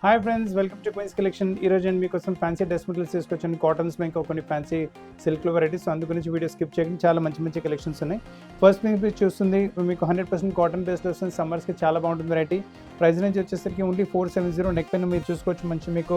Hi friends, welcome to Queens Collection. ఈరోజు నేను మీకోసం ఫ్యాన్సీ డ్రెస్ మెటీరియల్స్ తీసుకొచ్చాను. కాటన్స్లో ఇంకా కొన్ని ఫ్యాన్సీ సిల్క్లో వెరైటీస్. సో అందు గురించి వీడియో స్కిప్ చేయడం, చాలా మంచి మంచి కలెక్షన్స్ ఉన్నాయి. ఫస్ట్ మీరు చూస్తుంది మీకు 100% కాటన్ బేస్లో వస్తుంది. సమ్మర్స్కి చాలా బాగుంటుంది వెరైటీ. ప్రైస్ నుంచి వచ్చేసరికి ఓన్లీ 470. నెక్ పైన మీరు చూసుకోవచ్చు, మంచి మీకు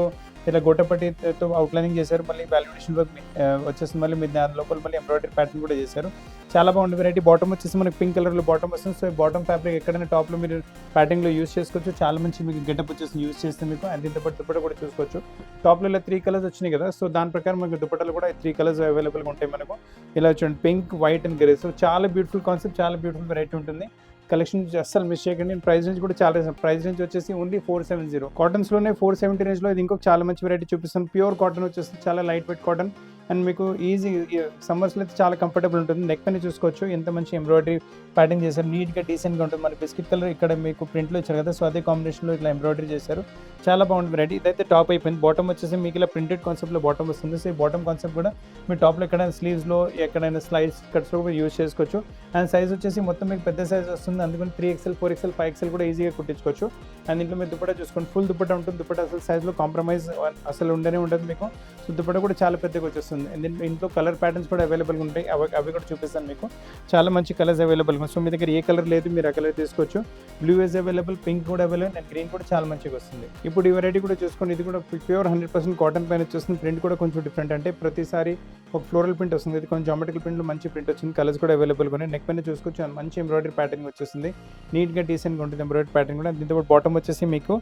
ఇలా గోటపట్టితో అవుట్లైనింగ్ చేశారు. మళ్ళీ వాల్యుడేషన్ వర్క్ వచ్చేస్తుంది. మళ్ళీ మీరు దాని లోపల మళ్ళీ ఎంబ్రాయిడరీ ప్యాటర్న్ కూడా చేశారు. చాలా బాగుంటుంది వెరైటీ. బాటమ్ వచ్చేసి మనకి పింక్ కలర్లో బాటమ్ వస్తుంది. సో ఈ బాటమ్ ఫ్యాబ్రిక్ ఎక్కడైనా టాప్లో మీరు ప్యాటర్న్లో యూస్ చేసుకోవచ్చు. చాలా మంచి మీకు గెటప్ వచ్చేసి యూస్ చేస్తే మీకు అండ్ దీంతో పాటు దుప్పట కూడా చూసుకోవచ్చు. టాప్లో ఇలా 3 కలర్స్ వచ్చినాయి కదా, సో దాని ప్రకారం మనకు దుప్పటలు కూడా 3 కలర్స్ అవైలబుల్గా ఉంటాయి మనకు. ఇలా చూడండి, pink, white and grey. So చాలా బ్యూటిఫుల్ కాన్సెప్ట్, చాలా బ్యూటిఫుల్ వెరైటీ ఉంటుంది. కలెక్షన్ అస్సలు మిస్ చేయకండి. ప్రైస్ రేంజ్ కూడా చాలా, ప్రైస్ రేంజ్ వచ్చేసి ఓన్లీ 470. కాటన్స్లోనే 470 రేంజ్లో ఇది ఇంకొక చాలా మంచి వెరైటీ చూపిస్తాను. ప్యూర్ కాటన్ వచ్చేసి చాలా లైట్ వెయిట్ కాటన్ అండ్ మీకు ఈజీ సమ్మర్స్లో అయితే చాలా కంఫర్టబుల్ ఉంటుంది. నెక్ పైన చూసుకోవచ్చు ఎంత మంచి ఎంబ్రాయిడరీ ప్యాటర్న్ చేశారు. నీట్గా డీసెంట్గా ఉంటుంది. మనకి బిస్కెట్ కలర్ ఇక్కడ మీకు ప్రింట్లో ఇచ్చారు కదా, సో అదే కాంబినేషన్లో ఇట్లా ఎంబ్రాయిడరీ చేశారు. చాలా బాగుంటుంది వెరైటీ. ఇదైతే టాప్ అయిపోయింది. బాటమ్ వచ్చేసి మీకు ఇలా ప్రింటెడ్ కాన్సెప్ట్లో బాటమ్ వస్తుంది. సో ఈ బాటమ్ కాన్సెప్ట్ కూడా మీ టాప్లో ఎక్కడైనా స్లీవ్స్లో ఎక్కడైనా స్లైడ్స్ కట్స్లో కూడా యూజ్ చేసుకోవచ్చు. అండ్ సైజ్ వచ్చేసి మొత్తం మీకు పెద్ద సైజ్ వస్తుంది. అందుకని 3XL, 4XL, 5XL కూడా ఈజీగా కుట్టించుకోవచ్చు. అండ్ ఇంట్లో మీరు దుప్పట చూసుకోండి, ఫుల్ దుప్పట ఉంటుంది. దుప్పట అసలు సైజ్లో కాంప్రమైజ్ అసలు ఉండనే ఉండదు మీకు. సో దుప్పట కూడా చాలా పెద్దగా వచ్చేస్తుంది. అండ్ ఇంట్లో కలర్ ప్యాటర్న్స్ కూడా అవైలబుల్గా ఉంటాయి. అవి కూడా చూపిస్తాను మీకు. చాలా మంచి కలర్స్ అవైలబుల్గా. సో మీ దగ్గర ఏ కలర్ లేదు మీరు ఆ కలర్ తీసుకోవచ్చు. బ్లూ ఇస్ అవైలబుల్, పింక్ కూడా అవైలబుల్ అండ్ గ్రీన్ కూడా చాలా మంచిగా వస్తుంది. ఇప్పుడు ఈ వెరైటీ కూడా చూసుకోండి. ఇది కూడా ప్యూర్ 100% కాటన్ పైన వచ్చేస్తుంది. ప్రింట్ కూడా కొంచెం డిఫరెంట్, అంటే ప్రతిసారి ఒక ఫ్లోరల్ ప్రింట్ వస్తుంది. ఇది కొంచెం జామెట్రికల్ ప్రింట్లో మంచి ప్రింట్ వచ్చింది. కలర్స్ కూడా అవైలబుల్గా ఉన్నాయి. నెక్ పైన చూసుకోవచ్చు, మంచి ఎంబ్రాయిడరీ ప్యాటర్న్ వచ్చేస్తుంది. నీట్గా డీసెంట్గా ఉంటుంది ఎంబ్రాయిడరీ ప్యాటర్న్ కూడా. దీంతో పాటు బాటమ్ వచ్చేసి మీకు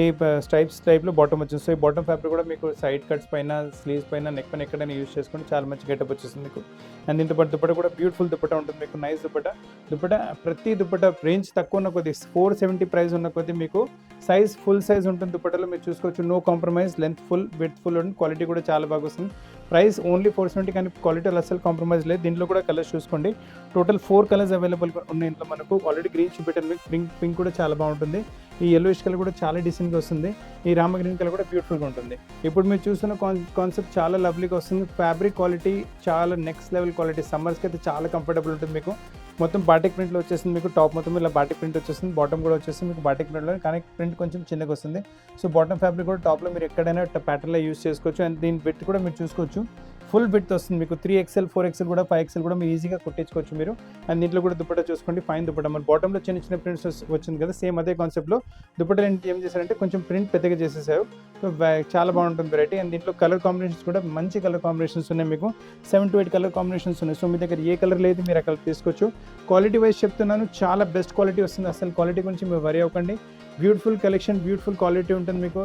ఈ స్ట్రైప్స్ టైప్లో బాటమ్ వచ్చింది. సో ఈ బాటమ్ ఫ్యాబ్రిక్ కూడా మీకు సైడ్ కట్స్ పైన, స్లీవ్స్ పైన, నెక్ పైన ఎక్కడైనా యూస్ చేసుకుంటే చాలా మంచి గెటప్ వచ్చేస్తుంది మీకు. అండ్ దీంతో పాటు దుప్పట కూడా బ్యూటిఫుల్ దుప్పట ఉంటుంది మీకు. నైస్ దుప్పట ప్రతి దుప్పట రేంజ్ తక్కువ ఉన్న కొద్ది 470 ప్రైస్ ఉన్న కొద్ది మీకు సైజ్ ఫుల్ సైజ్ ఉంటుంది. దుప్పటలో మీరు చూసుకోవచ్చు, no compromise, length full, width full ఉంటుంది. క్వాలిటీ కూడా చాలా బాగా వస్తుంది. ప్రైస్ ఓన్లీ 470, కానీ క్వాలిటీలో అసలు కాంప్రమైజ్ లేదు. దీంట్లో కూడా కలర్స్ చూసుకోండి. టోటల్ 4 కలర్స్ అవైలబుల్ ఉన్నాయి ఇంట్లో మనకు. ఆల్రెడీ గ్రీన్ చూపెట్టాను మీకు. పింక్ కూడా చాలా బాగుంటుంది. ఈ yellowish కలర్ కూడా చాలా డీసెంట్గా వస్తుంది. ఈ రామ గ్రీన్ కలర్ కూడా బ్యూటిఫుల్గా ఉంటుంది. ఇప్పుడు మీరు చూస్తున్న కాన్సెప్ట్ చాలా లవ్లీగా వస్తుంది. ఫ్యాబ్రిక్ క్వాలిటీ చాలా నెక్స్ట్ లెవెల్ క్వాలిటీ. సమ్మర్స్కి అయితే చాలా కంఫర్టబుల్ ఉంటుంది మీకు. మొత్తం బాటిక్ ప్రింట్లో వచ్చేసింది మీకు. టాప్ మొత్తం ఇలా బాటిక్ ప్రింట్ వచ్చేస్తుంది. బాటమ్ కూడా వచ్చేస్తుంది మీకు బాటిక్ ప్రింట్లో, కానీ ప్రింట్ కొంచెం చిన్నగా వస్తుంది. సో బాటమ్ ఫ్యాబ్రిక్ కూడా టాప్లో మీరు ఎక్కడైనా ప్యాటర్న్లో యూస్ చేసుకోవచ్చు. అండ్ దీని బిట్ కూడా మీరు చూసుకోవచ్చు, ఫుల్ బిట్ వస్తుంది మీకు. 3XL, 4XL కూడా, 5XL కూడా మీరు ఈజీగా కుట్టించుకోవచ్చు మీరు. అండ్ దీంట్లో కూడా దుప్పట చూసుకోండి, ఫైన్ దుప్పట. మన బాటంలో చిన్న చిన్న ప్రింట్స్ వచ్చింది కదా, సేమ్ అదే కాన్సెప్ట్లో దుప్పటలు ఏం చేశారంటే కొంచెం ప్రింట్ పెద్దగా చేసేసారు. సో చాలా బాగుంటుంది వెరైటీ. అండ్ దీంట్లో కలర్ కాంబినేషన్స్ కూడా మంచి కలర్ కాంబినేషన్స్ ఉన్నాయి మీకు. 7 to 8 కలర్ కాంబినేషన్స్ ఉన్నాయి. సో మీ దగ్గర ఏ కలర్ లేదు మీరు అక్కడ తీసుకోవచ్చు. క్వాలిటీ వైజ్ చెప్తున్నాను, చాలా బెస్ట్ క్వాలిటీ వస్తుంది. అసలు క్వాలిటీ గురించి మీరు వరీ అవ్వకండి. బ్యూటిఫుల్ కలెక్షన్, బ్యూటిఫుల్ క్వాలిటీ ఉంటుంది మీకు.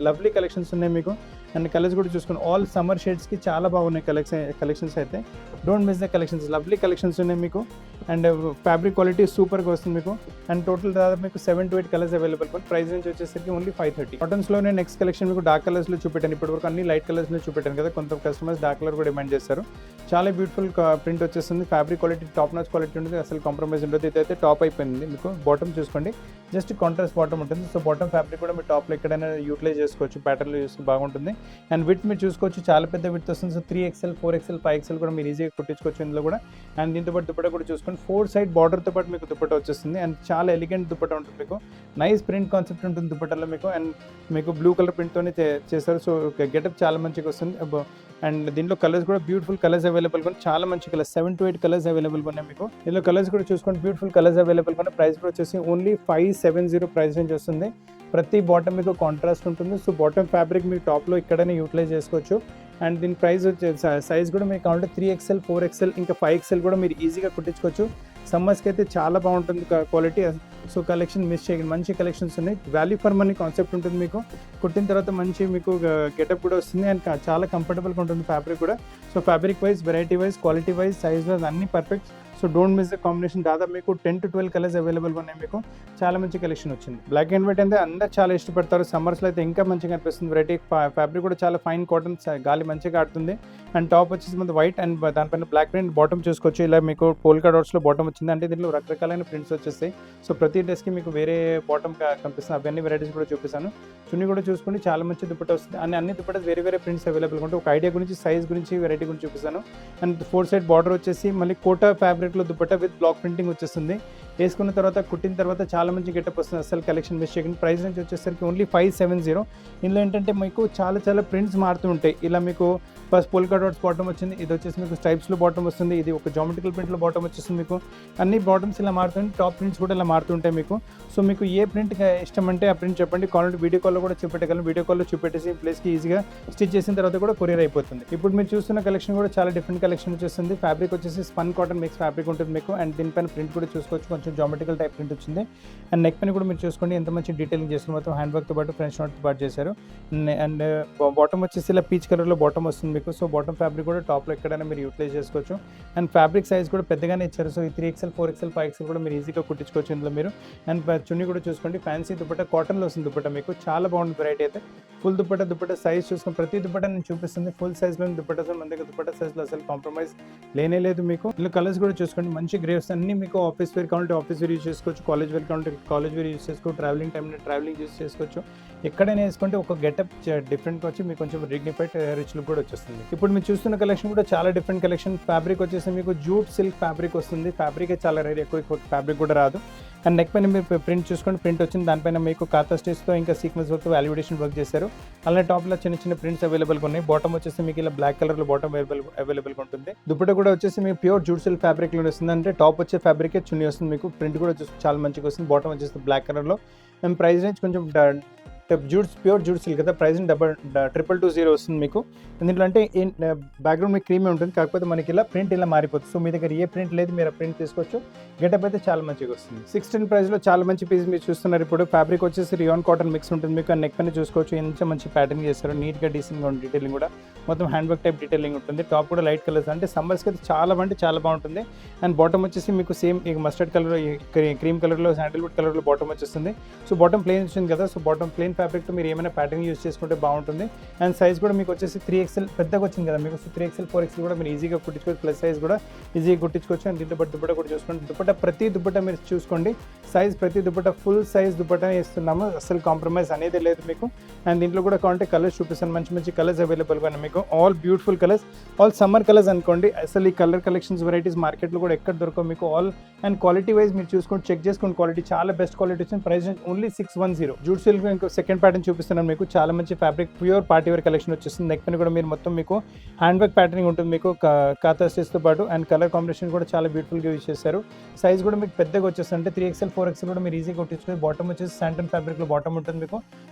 లవ్లీ కలెక్షన్స్ ఉన్నాయి మీకు. అండ్ కలర్స్ కూడా చూసుకోండి, ఆల్ సమ్మర్ షేడ్స్కి చాలా బాగున్నాయి కలెక్షన్స్ అయితే. Don't miss the collections, lovely collections ఉన్నాయి మీకు. అండ్ ఫ్యాబ్రిక్ క్వాలిటీ సూపర్గా వస్తుంది మీకు. అండ్ టోటల్ దాదాపు మీకు 7 to 8 కలర్స్ అవైలబుల్. ప్రైస్ నుంచి వచ్చేసరికి ఓన్లీ 530. కాటన్స్లోనే నెక్స్ట్ కలెక్షన్ మీకు డార్క్ కలర్స్లో చూపెట్టాను. ఇప్పటివరకు అన్ని లైట్ కలర్స్లో చూపెట్టాను కదా, కొంత కస్టమర్స్ డార్క్ కలర్ కూడా డిమాండ్ చేస్తారు. చాలా బ్యూటిఫుల్ ప్రింట్ వచ్చేస్తుంది. Fabric quality top notch quality ఉంటుంది, అసలు కాంప్రమైజ్ ఉంటుంది. ఇదైతే టాప్ అయిపోయింది మీకు. బాటమ్ చూసుకోండి, జస్ట్ కాంట్రాస్ట్ బాటమ్ ఉంటుంది. సో బాటమ్ ఫ్యాబ్రిక్ కూడా మీరు టాప్లో ఎక్కడైనా యూటిలైజ్ చేసుకోవచ్చు, ప్యాటర్న్లో చూస్తే బాగుంటుంది. అండ్ విత్ మీరు చూసుకోవచ్చు, చాలా పెద్ద విత్ వస్తుంది. సో 3XL, 4XL, 5XL కూడా మీరు ఈజీగా కుట్టించుకోవచ్చు ఇందులో కూడా. అండ్ దీంతో పాటు దుప్పట కూడా చూసుకోండి, 4 సైడ్ బార్డర్తో పాటు మీకు దుప్పట వచ్చేస్తుంది. అండ్ చాలా ఎలిగెంట్ దుప్పట ఉంటుంది మీకు. నైస్ ప్రింట్ కాన్సెప్ట్ ఉంటుంది దుప్పటలో మీకు. అండ్ మీకు బ్లూ కలర్ ప్రింట్తోనే చేస్తారు. సో గెటప్ చాలా మంచిగా వస్తుంది. అండ్ దీంట్లో కలర్స్ కూడా బ్యూటిఫుల్ కలర్స్ అవైలబుల్ ఉన్నాయి. చాలా మంచి కలర్స్, 7 to 8 కలర్స్ అవైలబుల్ ఉన్నాయి మీకు. ఇందులో కలర్స్ కూడా చూసుకోండి, బ్యూటిఫుల్ కలర్స్ అవైలబుల్ ఉన్నాయి. ప్రైస్ కూడా వచ్చేసి ఓన్లీ 570 ప్రైస్ రేంజ్ వస్తుంది. ప్రతి బాటమ్ మీకు కాంట్రాస్ట్ ఉంటుంది. సో బాటమ్ ఫ్యాబ్రిక్ మీరు టాప్లో ఎక్కడైనా యూటిలైజ్ చేసుకోవచ్చు. అండ్ దీని ప్రైస్ వచ్చేసి సైజ్ కూడా మీకు కావాలంటే 3XL, 4XL, ఇంకా 5XL కూడా మీరు ఈజీగా కుట్టించుకోవచ్చు. సమ్మర్స్కి అయితే చాలా బాగుంటుంది క్వాలిటీ. సో కలెక్షన్ మిస్ చేయకండి, మంచి కలెక్షన్స్ ఉన్నాయి. వాల్యూ ఫర్ మనీ కాన్సెప్ట్ ఉంటుంది మీకు. కుట్టిన తర్వాత మంచి మీకు గెటప్ కూడా వస్తుంది. అండ్ చాలా కంఫర్టబుల్గా ఉంటుంది ఫ్యాబ్రిక్ కూడా. So fabric wise, variety wise, quality wise, size wise అన్నీ perfect. So don't miss the combination. దాదాపు మీకు 10 to 12 కలర్స్ అవైలబుల్గా ఉన్నాయి మీకు. చాలా మంచి కలెక్షన్ వచ్చింది. బ్లాక్ అండ్ వైట్ అంటే అందరూ చాలా ఇష్టపడతారు. సమ్మర్స్లో అయితే ఇంకా మంచిగా అనిపిస్తుంది వెరైటీ. ఫ్యాబ్రిక్ కూడా చాలా ఫైన్ కాటన్, గాలి మంచిగా ఆడుతుంది. అండ్ టాప్ వచ్చేసి మన వైట్ అండ్ దానిపైన బ్లాక్ ప్రింట్. బాటమ్ చూసుకోవచ్చు, ఇలా మీకు పోల్కా డాట్స్లో బాటమ్ వచ్చింది. అంటే దీంట్లో రకరకాలైన ప్రింట్స్ వచ్చేస్తాయి. సో ప్రతి డ్రెస్కి మీకు వేరే బాటమ్ కనిపిస్తుంది. అవన్నీ వెరైటీస్ కూడా చూపిస్తాను. చున్నీ కూడా చూసుకుంటే చాలా మంచి దుప్పట వస్తుంది. అండ్ అన్ని దుప్పట వేరే వేరే ప్రింట్స్ అవైలబుల్గా ఉంటాయి. ఒక ఐడియా గురించి, సైజ్ గురించి, వెరైటీ గురించి చూపిస్తాను. అండ్ 4 సైడ్ బార్డర్ వచ్చేసి మళ్ళీ కోటా ఫ్యాబ్రిక్లో దుప్పట విత్ బ్లాక్ ప్రింటింగ్ వచ్చేస్తుంది. వేసుకున్న తర్వాత కుట్టిన తర్వాత చాలా మంచి గెటప్ వస్తుంది. అసలు కలెక్షన్ మిస్ చేయకండి. ప్రైస్ రేంజ్ వచ్చేసరికి ఓన్లీ 570. ఇందులో ఏంటంటే మీకు చాలా ప్రింట్స్ మారుతూ ఉంటాయి. ఇలా మీకు ఫస్ట్ పోల్కా డాట్స్ బాటమ్ వచ్చింది, ఇది వచ్చేసి మీకు స్ట్రైప్స్లో బాటమ్ వస్తుంది, ఇది ఒక జామెట్రికల్ ప్రింట్లో బాటమ్ వచ్చేస్తుంది. మీకు అన్ని బాటమ్స్ ఇలా మారుతుంటాయి, టాప్ ప్రింట్స్ కూడా ఇలా మారుతుంటాయి మీకు. సో మీకు ఏ ప్రింట్ ఇష్టం అంటే ఆ ప్రింట్ చెప్పండి, కావాలంటే వీడియో కాల్లో కూడా చూపెట్టగలను. వీడియో కాల్లో చూపెట్టేసి ప్లేస్కి ఈజీగా స్టిచ్ చేసిన తర్వాత కూడా కొరియర్ అయిపోతుంది. ఇప్పుడు మీరు చూస్తున్న కలెక్షన్ కూడా చాలా డిఫరెంట్ కలెక్షన్ వచ్చేస్తుంది. ఫ్యాబ్రిక్ వచ్చేసి స్పన్ కాటన్ మిక్స్ ఫ్యాబ్రిక్ ఉంటుంది మీకు. అండ్ దీనిపైన ప్రింట్ కూడా చూసుకోవచ్చు, కొంచెం జామెట్రికల్ టైప్ ప్రింట్ వచ్చింది. అండ్ నెక్ పైన కూడా మీరు చూసుకోండి ఎంత మంచి డీటెయిలింగ్ చేస్తున్నారు. మొత్తం హ్యాండ్ వర్క్తో పాటు ఫ్రెంచ్ నాట్తో పాటు చేశారు. అండ్ బాటమ్ వచ్చేసి ఇలా పీచ్ కలర్లో బాటమ్ వస్తుంది మీకు. సో బాటమ్ ఫ్యాబ్రిక్ కూడా టాప్లో ఎక్కడైనా మీరు యూటిలైజ్ చేసుకోవచ్చు. అండ్ ఫ్యాబ్రిక్ సైజ్ కూడా పెద్దగానే ఇచ్చారు. సో ఈ 3XL 4XL 5XL కూడా మీరు ఈజీగా కుట్టించుకోవచ్చు ఇందులో మీరు. అండ్ చున్నీ కూడా చూసుకోండి, ఫ్యాన్సీ దుపట్టా కాటన్లో వస్తుంది దుపట్టా మీకు. చాలా బాగుంది వెరైటీ అయితే. ఫుల్ దుపట్టా సైజ్ చూసుకుని ప్రతి దుపట్టా నేను చూపిస్తుంది ఫుల్ సైజ్లో దుపట్టా. మన దగ్గర దుపట్టా సైజ్లో అసలు కాంప్రమైజ్ లేనే లేదు మీకు. ఇందులో కలర్స్ కూడా చూసుకోండి, మంచి గ్రేవ్స్ అన్ని మీకు. ఆఫీస్ వేర్ కావాలంటే ఆఫీస్ వేర్ యూజ్ చేసుకోవచ్చు, కాలేజ్ వేర్ కావాలంటే కాలేజ్ వేర్ యూజ్ చేసుకోవచ్చు, ట్రావెలింగ్ టైంలో ట్రావెలింగ్ యూజ్ చేసుకోవచ్చు. ఎక్కడైనా వేసుకుంటే ఒక గెటప్ డిఫరెంట్గా వచ్చి మీకు కొంచెం డిగ్నిఫైడ్ రిచ్ లుక్ కూడా వచ్చేస్తుంది. ఇప్పుడు మీరు చూస్తున్న కలెక్షన్ కూడా చాలా డిఫరెంట్ కలెక్షన్. ఫ్యాబ్రిక్ వచ్చేసి మీకు జూట్ సిల్క్ ఫ్యాబ్రిక్ వస్తుంది. ఫ్యాబ్రిక్ చాలా రేర్, ఎక్కువ ఫ్యాబ్రిక్ కూడా రాదు. అండ్ నెక్ పైన మీరు ప్రింట్ చూసుకోండి, ప్రింట్ వచ్చింది. దానిపైన మీకు కాతా స్టేజ్తో ఇంకా సీక్వెన్స్ వర్క్ వాల్యుడేషన్ వర్క్ చేశారు. అలానే టాప్లో చిన్న ప్రింట్స్ అవైలబుల్గా ఉన్నాయి. బాటమ్ వచ్చేసి మీకు ఇలా బ్లాక్ కలర్లో బాటమ్ అవైలబుల్గా ఉంటుంది. దుపట్టా కూడా వచ్చేసి మీకు ప్యూర్ జూట్ సిల్క్ ఫ్యాబ్రిక్లో వస్తుంది. అంటే టాప్ వచ్చే ఫ్యాబ్రికే చున్నీ వస్తుంది మీకు. ప్రింట్ కూడా చాలా మంచిగా వస్తుంది. బాటమ్ వచ్చేసి బ్లాక్ కలర్లో. అండ్ ప్రైస్ రేంజ్ కొంచెం ప్యూర్ జూట్ సిల్క్ కదా, ప్రైస్ 2220 వస్తుంది మీకు. ఎందుకంటే అంటే బ్యాక్గ్రౌండ్ మీకు క్రీమే ఉంటుంది, కాకపోతే మనకి ఇలా ప్రింట్ ఇలా మారిపోతుంది. సో మీ దగ్గర ఏ ప్రింట్ లేదు, మీరు ఆ ప్రింట్ తీసుకోవచ్చు. గెటప్ అయితే చాలా మంచిగా వస్తుంది. 610 ప్రైస్లో చాలా మంచి పీస్ మీరు చూస్తున్నారు. ఇప్పుడు ఫ్యాబ్రిక్ వచ్చేసి రియాన్ కాటన్ మిక్స్ ఉంటుంది మీకు. నెక్ పైన చూసుకోవచ్చు, ఎంత మంచి ప్యాటర్న్ చేస్తారు, నీట్గా డీసెంట్గా ఉంటుంది. డీటెయిలింగ్ కూడా మొత్తం హ్యాండ్ వర్క్ టైప్ డీటెయిలింగ్ ఉంటుంది. టాప్ కూడా లైట్ కలర్స్, అంటే సమ్మర్స్కి అయితే చాలా బాగుంటుంది. అండ్ బాటమ్ వచ్చేసి మీకు సేమ్ మస్టర్డ్ కలర్, క్రీమ్ కలర్లో, శాండిల్వుడ్ కలర్లో బాటమ్ వచ్చేస్తుంది. సో బాటమ్ ప్లేన్ వచ్చింది కదా, సో బాటమ్ ప్లేన్ ఫ్యాబ్రిక్తో మీరు ఏమైనా ప్యాటర్న్ యూజ్ చేసుకుంటే బాగుంటుంది. అండ్ సైజ్ కూడా మీకు వచ్చేసి 3XL పెద్దగా వచ్చింది కదా మీకు. సో 3XL 4XL కూడా మీరు ఈజీగా కుట్టించుకోవచ్చు. ప్లస్ సైజ్ కూడా ఈజీగా కుట్టించుకోవచ్చు. అండ్ దీంట్లో దుపట్టా కూడా చూసుకోండి. దుపట్టా ప్రతి దుపట్టా మీరు చూసుకోండి, సైజ్ ప్రతి దుపట్టా ఫుల్ సైజ్ దుపట్టా ఇస్తున్నాము, అసలు కాంప్రమైజ్ అనేది లేదు మీకు. అండ్ దీంట్లో కూడా కావాలంటే కలర్స్ చూపిస్తాను, మంచి కలర్స్ అవైలబుల్గా ఉన్నాయి మీకు. All beautiful colours, all summer colours అనుకోండి. అసలు ఈ కలర్ కలెక్షన్స్ వెరైటీస్ మార్కెట్లో కూడా ఎక్కడ దొరకవు మీకు. ఆల్ అండ్ క్వాలిటీ వైజ్ మీరు చూసుకోండి, చెక్ చేసుకోండి. క్వాలిటీ చాలా బెస్ట్ క్వాలిటీ వచ్చింది. Price only 610. జూట్ సిల్క్ ఇంకో సెకండ్ ప్యాటర్న్ చూపిస్తున్నాను మీకు. చాలా మంచి fabric, pure party wear collection వచ్చేస్తుంది. నెక్ పైన కూడా మీరు మొత్తం మీకు హ్యాండ్ వర్క్ ప్యాటర్నింగ్ ఉంటుంది మీకు, కాతా స్టిచ్తో పాటు. అండ్ కలర్ కాంబినేషన్ కూడా చాలా బ్యూటిఫుల్గా యూజ్ చేశారు. సైజ్ కూడా మీకు పెద్దగా వచ్చేస్తుంది, అంటే 3XL 4XL కూడా మీరు ఈజీగా కొట్టించుకొని. బాటమ్ వచ్చేసి శాంటన్ ఫ్యాబ్రిక్లో బాటమ్ ఉంటుంది మీకు.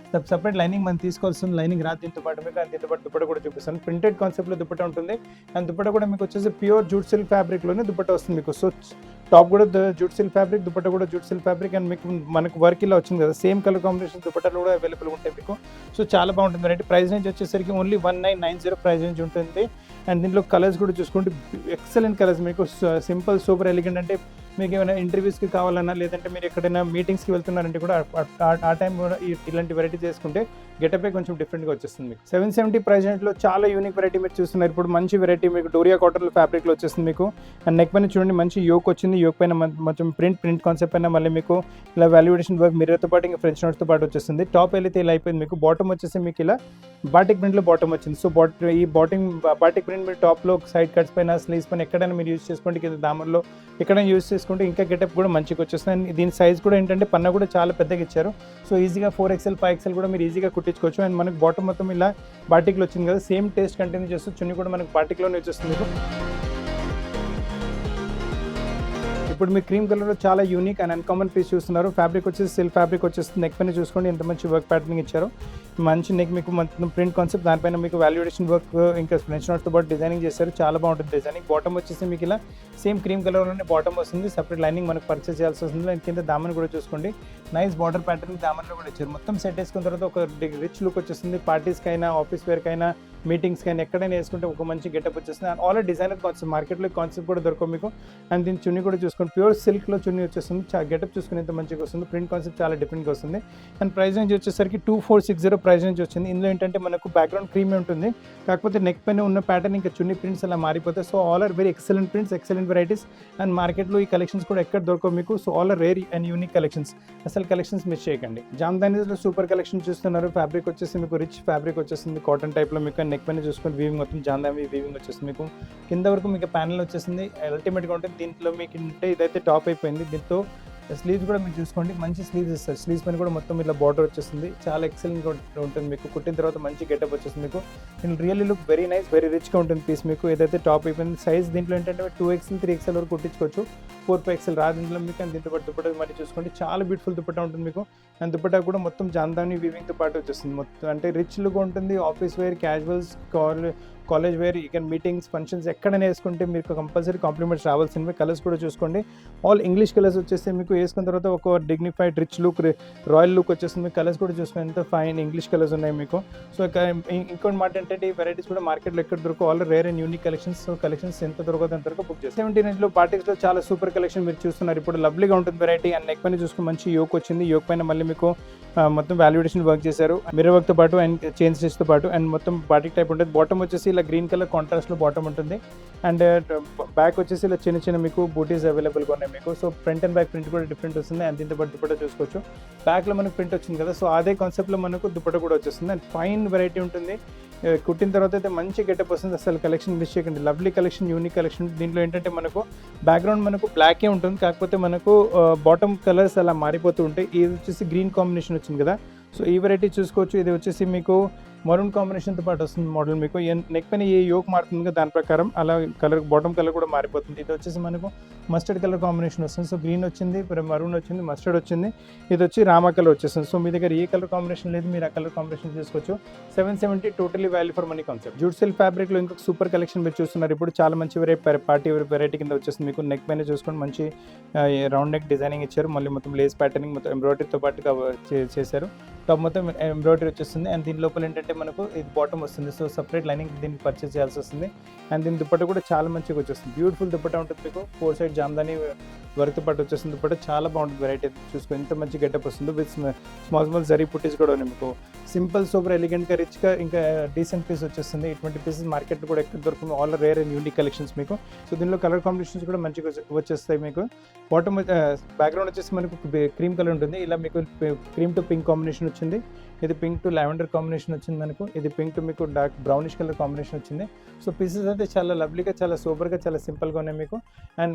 సపరేట్ లైనింగ్ మనం తీసుకోవాల్సింది, లైనింగ్ రాదు దీంతో పాటు మీకు. అండ్ దీంతో పాటు దుపట్టా కూడా చూపిస్తాను, ప్రింటెడ్ కాన్సెప్ట్లో దుపట్టా ఉంటుంది. అండ్ దుపట్టా కూడా మీకు వచ్చేసి ప్యూర్ జూట్ సిల్క్ ఫ్యాబ్రిక్లోనే దుపట్టా వస్తుంది మీకు. సో టాప్ కూడా జూట్ సిల్క్ ఫ్యాబ్రిక్, దుపట్టా కూడా జూట్ సిల్క్ ఫ్యాబ్రిక్. అండ్ మీకు మనకు వర్క్ ఇలా వచ్చింది కదా, సేమ్ కలర్ కాంబినేషన్ దుపట్టాలు కూడా అవైలబుల్ ఉంటాయి మీకు. సో చాలా బాగుంటుంది వెరైటీ. ప్రైస్ రేంజ్ వచ్చేసరికి ఓన్లీ 1990 ప్రైస్ రేంజ్ ఉంటుంది. అండ్ దీంట్లో కలర్స్ కూడా చూసుకుంటే ఎక్సలెంట్ కలర్స్ మీకు. సింపుల్ సూపర్ ఎలిగెంట్, అంటే మీకు ఏమైనా ఇంటర్వ్యూస్కి కావాలన్నా, లేదంటే మీరు ఎక్కడైనా మీటింగ్స్కి వెళ్తున్నారంటే కూడా ఆ టైం కూడా ఇలాంటి వెరైటీ చేసుకుంటే గెటపే కొంచెం డిఫరెంట్గా వచ్చేస్తుంది మీకు. 770 ప్రైస్ రేంజ్లో చాలా యూనిక్ వెరైటీ మీరు చూస్తున్నారు. ఇప్పుడు మంచి వెరైటీ మీకు డోరియా కాటన్ ఫ్యాబ్రిక్లో వచ్చేస్తుంది మీకు. అండ్ నెక్ పైన చూడండి మంచి యోక్ వచ్చింది. యోక్ పైన కొంచెం ప్రింట్ కాన్సెప్ట్ పైన మళ్ళీ మీకు ఇలా వాల్యుడేషన్ వర్క్ మిర్రర్తో పాటు ఇంకా ఫ్రెంచ్ నోట్స్తో పాటు వచ్చేస్తుంది. టాప్ అయితే ఇలా అయిపోయింది మీకు. బాటమ్ వచ్చేసి మీకు ఇలా బాటిక్ ప్రింట్లో బాటమ్ వచ్చింది. సో ఈ బాటిక్ ప్రింట్ మీరు టాప్లో సైడ్ కట్స్ పైన, స్లీవ్స్ పైన ఎక్కడైనా మీరు యూజ్ చేసుకోండి. కింద దామర్లో ఎక్కడైనా యూజ్ చేసుకుంటే ఇంకా గెటప్ కూడా మంచిగా వచ్చేస్తుంది. దీని సైజ్ కూడా ఏంటంటే పన్న కూడా చాలా పెద్దగా ఇచ్చారు. సో ఈజీగా 4XL 5XL కూడా మీరు ఈజీగా కుట్టించుకోవచ్చు. అండ్ మనకు బాటమ్ మొత్తం ఇలా బాటిక్లో వచ్చింది కదా, సేమ్ టేస్ట్ కంటిన్యూ చేస్తూ చున్నీ కూడా మనకు బాటిక్లోనే వచ్చేస్తుంది మీకు. ఇప్పుడు మీ క్రీమ్ కలర్లో చాలా యూనిక్ అండ్ అన్కామన్ పీస్ చూస్తున్నారు. ఫ్యాబ్రిక్ వచ్చేసి సిల్క్ ఫ్యాబ్రిక్ వచ్చేస్తుంది. నెక్ పైన చూసుకోండి ఎంత మంచి వర్క్ ప్యాటర్నింగ్ ఇచ్చారు. మంచి నెక్ మీకు మొత్తం ప్రింట్ కాన్సెప్ట్, దానిపైన మీకు వాల్యుడేషన్ వర్క్ ఇంకా ఫ్రెంచ్ నోట్స్తో పాటు డిజైనింగ్ చేశారు. చాలా బాగుంటుంది డిజైనింగ్. బాటమ్ వచ్చేసి మీకు ఇలా సేమ్ క్రీమ్ కలర్లోనే బాటమ్ వస్తుంది. సపరేట్ లైనింగ్ మనకు పర్చేస్ చేయాల్సి వస్తుంది. అండ్ కింద దామన్ కూడా చూసుకోండి, నైస్ బార్డర్ ప్యాటర్న్ దామన్లో కూడా ఇచ్చారు. మొత్తం సెట్ వేసుకున్న తర్వాత ఒక రిచ్ లుక్ వచ్చేస్తుంది. పార్టీస్కైనా, ఆఫీస్ వేర్కైనా, మీటింగ్స్ కానీ ఎక్కడైనా వేసుకుంటే ఒక మంచి గెటప్ వచ్చేస్తుంది. అండ్ ఆల్రెడీ డిజైనర్ కాన్సెప్ట్, మార్కెట్లో కాన్సెప్ట్ కూడా దొరకవు మీకు. అండ్ దీని చున్నీ కూడా చూసుకోండి, ప్యూర్ సిల్క్లో చున్నీ వచ్చేస్తుంది. గెటప్ చూసుకుని ఎంత మంచిగా వస్తుంది. ప్రింట్ కాన్సెప్ట్ చాలా డిఫరెంట్గా వస్తుంది. అండ్ ప్రైస్ రేంజ్ వచ్చేసరికి 2460 ప్రైస్ రేంజ్ వచ్చింది. ఇందులో ఏంటంటే మనకు బ్యాక్గ్రౌండ్ క్రీమే ఉంటుంది, కాకపోతే నెక్ పైన ఉన్న ప్యాటర్న్ ఇంకా చున్నీ ప్రింట్స్ అలా మారిపోతాయి. So all are very excellent prints, excellent varieties. And మార్కెట్లో ఈ కలెక్షన్స్ కూడా ఎక్కడ దొరకవు మీకు. So all are rare and unique collections, అసలు కలెక్షన్స్ మిస్ చేయకండి. జామ్దానీస్లో సూపర్ కలెక్షన్ చూస్తున్నారు. ఫ్యాబ్రిక్ వచ్చేసి మీకు రిచ్ ఫ్యాబ్రిక్ వచ్చేసింది, కాటన్ టైప్లో మీకు. నెక్ పైన చూసుకొని వీవింగ్ మొత్తం జామ్దాని వీవింగ్ వచ్చేస్తుంది మీకు. కింద వరకు మీకు ప్యానల్ వచ్చేసింది, అల్టిమేట్గా ఉంటుంది. దీంట్లో మీకు అంటే ఇదైతే టాప్ అయిపోయింది. దీంతో స్లీవ్స్ కూడా మీరు చూసుకోండి, మంచి స్లీవ్స్ ఇస్తారు. స్లీవ్స్ పైన కూడా మొత్తం ఇట్లా బార్డర్ వచ్చేస్తుంది, చాలా ఎక్సలెంట్గా ఉంటుంది మీకు. కుట్టిన తర్వాత మంచి గెటప్ వచ్చేస్తుంది మీకు. And really look very nice, very రిచ్గా ఉంటుంది పీస్ మీకు. ఏదైతే టాప్ అయిపోయింది సైజ్ దీంట్లో ఏంటంటే 2XL 3XL వరకు కుట్టించుకోవచ్చు, 4-5XL రాదు దీంట్లో మీకు. అండ్ దీంతో పాటు దుపట్టా మరి చూసుకోండి, చాలా బ్యూటిఫుల్ దుపట్టా ఉంటుంది మీకు. అండ్ దుపట్టా కూడా మొత్తం జాందాని వీవింగ్తో పాటు వచ్చేస్తుంది మొత్తం, అంటే రిచ్ లుక్ ఉంటుంది. Office wear, casuals, college wear, ఇక మీటింగ్స్, ఫంక్షన్స్ ఎక్కడైనా వేసుకుంటే మీకు కంపల్సరీ కాంప్లిమెంట్స్ రావాల్సినవి. కలర్స్ కూడా చూసుకోండి, ఆల్ ఇంగ్లీష్ కలర్స్ వచ్చేస్తే మీకు వేసుకున్న తర్వాత ఒక dignified rich look, royal look వచ్చేస్తుంది మీకు. కలర్స్ కూడా చూసుకుని ఎంత ఫైన్ ఇంగ్లీష్ కలర్స్ ఉన్నాయి మీకు. సో ఇంకోటి మాట ఏంటంటే ఈ వెరైటీస్ కూడా మార్కెట్లో ఎక్కడ దొరకవు, all rare and unique collections. So collections ఎంత దొరకదు అంత వరకు బుక్ చేస్తాం. 17 ఇంచ్లో పార్టీస్లో చాలా సూపర్ కలెక్షన్ మీరు చూస్తున్నారు ఇప్పుడు. లవ్లీగా ఉంటుంది వెరైటీ. అండ్ నెక్ పైన చూసుకుని మంచి యోక్ వచ్చింది, యోక్ పైన మళ్ళీ మీకు మొత్తం వాల్యుడేషన్ వర్క్ చేశారు, మిర్రర్ వర్క్తో పాటు అండ్ చైన్ స్టిచ్తో పాటు. అండ్ మొత్తం బాటిక్ టైప్ ఉంటుంది. బాటమ్ వచ్చేసి ఇలా గ్రీన్ కలర్ కాంట్రాస్ట్లో బాటమ్ ఉంటుంది. అండ్ బ్యాక్ వచ్చేసి ఇలా చిన్న చిన్న మీకు బూటీస్ అవైలబుల్గా ఉన్నాయి మీకు. So front and back print కూడా డిఫరెంట్ వస్తుంది. అండ్ దీంతో పాటు దుపట్టా చూసుకోవచ్చు, బ్యాక్లో మనకు ప్రింట్ వచ్చింది కదా, సో అదే కాన్సెప్ట్లో మనకు దుపట్టా కూడా వచ్చేస్తుంది. అండ్ ఫైన్ వెరైటీ ఉంటుంది. కుట్టిన తర్వాత అయితే మంచి గెటప్ వస్తుంది. అసలు కలెక్షన్ మిస్ చేయకండి, లవ్లీ కలెక్షన్, యూనిక్ కలెక్షన్. దీంట్లో ఏంటంటే మనకు బ్యాక్గ్రౌండ్ మనకు బ్లాకే ఉంటుంది, కాకపోతే మనకు బాటమ్ కలర్స్ అలా మారిపోతూ ఉంటాయి. ఇది వచ్చేసి గ్రీన్ కాంబినేషన్ వచ్చింది కదా, సో ఈ వెరైటీ చూసుకోవచ్చు. ఇది వచ్చేసి మీకు మరూన్ కాంబినేషన్తో పాటు వస్తుంది మోడల్ మీకు. నెక్ పైన ఏ యోక్ మారుతుంది కదా దాని ప్రకారం అలా కలర్, బాటమ్ కలర్ కూడా మారిపోతుంది. ఇది వచ్చేసి మనకు మస్టర్డ్ కలర్ కాంబినేషన్ వస్తుంది. సో గ్రీన్ వచ్చింది, మరూన్ వచ్చింది, మస్టర్డ్ వచ్చింది. ఇది వచ్చి రామా కలర్ వచ్చేస్తుంది. సో మీ దగ్గర ఏ కలర్ కాంబినేషన్ లేదు, మీరు ఆ కలర్ కాంబినేషన్ తీసుకోవచ్చు. 770 totally value for money concept. Jute silk ఫ్యాబ్రిక్లో ఇంకొక సూపర్ కలెక్షన్ మీరు చూస్తున్నారు ఇప్పుడు. చాలా మంచి పార్టీ వెరైటీ కింద వచ్చేస్తుంది మీకు. నెక్ పైన చూసుకోండి, మంచి రౌండ్ నెక్ డిజైనింగ్ ఇచ్చారు, మళ్ళీ మొత్తం లేస్ ప్యాటర్నింగ్, మొత్తం ఎంబ్రాయిడరీతో పాటుగా చేశారు. టాప్ మొత్తం ఎంబ్రాయిడరీ వచ్చేస్తుంది. అండ్ దీని లోపల ఏంటంటే మనకు ఇది బాటమ్ వస్తుంది, సో సపరేట్ లైనింగ్ దీనికి పర్చేస్ చేయాల్సి వస్తుంది. అండ్ దీని దుపట్టా కూడా చాలా మంచిగా వచ్చేస్తుంది, బ్యూటిఫుల్ దుపట్టా ఉంటుంది మీకు. 4 సైడ్ జామ్దాని వర్క్తో పాటు వచ్చేస్తుంది దుపట్టా, చాలా బాగుంటుంది వెరైటీ. చూసుకో ఎంత మంచి గెటప్ వస్తుంది, విత్ స్మాల్ జరీ పుట్టీస్ కూడా ఉన్నాయి మీకు. సింపుల్ సూపర్ ఎలిగెంట్గా, రిచ్గా, ఇంకా డీసెంట్ పీస్ వచ్చేస్తుంది. ఇటువంటి పీసెస్ మార్కెట్లో కూడా ఎక్కడ దొరుకుతుంది, all rare and unique collections మీకు. సో దీనిలో కలర్ కాంబినేషన్స్ కూడా మంచిగా వచ్చేస్తాయి మీకు. బాటమ్ బ్యాక్గ్రౌండ్ వచ్చేసి మనకు క్రీమ్ కలర్ ఉంటుంది, ఇలా మీకు క్రీమ్ టు పింక్ కాంబినేషన్ వచ్చింది. ఇది పింక్ టు లావెండర్ కాంబినేషన్ వచ్చింది మనకు. ఇది పింక్ టు మీకు డార్క్ బ్రౌనిష్ కలర్ కాంబినేషన్ వచ్చింది. సో పీసెస్ అయితే చాలా లవ్లీగా, చాలా సూపర్గా, చాలా సింపుల్గా ఉన్నాయి మీకు. అండ్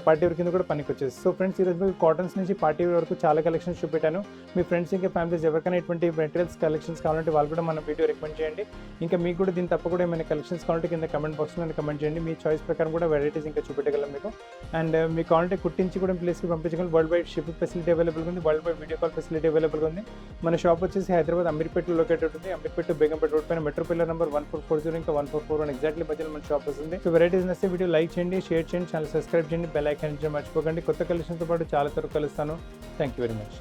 పార్టీ వేర్ కింద కూడా పనికి వచ్చేసి. సో ఫ్రెండ్స్, ఈరోజు మీకు కాటన్స్ నుంచి పార్టీ వేర్ వరకు చాలా కలెక్షన్స్ చూపెట్టాను. మీ ఫ్రెండ్స్ ఇంకా ఫ్యామిలీస్ ఎవరికైనా ఇటువంటి మెటీరియల్స్ కలెక్షన్స్ కావాలంటే వాళ్ళు కూడా మన వీడియో రికమెండ్ చేయండి. ఇంకా మీకు కూడా దీని తప్ప కూడా ఏమైనా కలెక్షన్స్ కావాలంటే కింద కమెంట్ బాక్స్లో కమెంట్ చేయండి. మీ చాయిస్ ప్రకారం కూడా వెరైటీస్ ఇంకా చూపెట్టగలం మీకు. అండ్ మీకు కావాలంటే కుట్టించి కూడా ప్లేస్కి పంపించగలం. వరల్డ్ వైడ్ షిప్పింగ్ ఫెసిలిటీ అవైలబుల్గా ఉంది, world wide video call facility అవైలబుల్గా ఉంది. మన షాప్ వచ్చేసి హైదరాబాద్ అమీర్పేటలో లొకేటెడ్ ఉంది. అమీర్పేట బేగంపేట రోడ్ పైన మెట్రో పిల్లర్ నెంబర్ 1440 ఇంకా 1441 ఎగ్జాక్ట్లీ మధ్యలో మన షాప్ వస్తుంది. సో వెరైటీస్ నచ్చితే వీడియో లైక్ చేయండి, షేర్ చేయండి, ఛానల్ సబ్స్క్రైబ్ చేయండి, బెల్ ఐకాన్ మర్చిపోకండి. కొత్త కలెక్షన్తో పాటు చాలా త్వరగా కలుస్తాను. Thank you very much.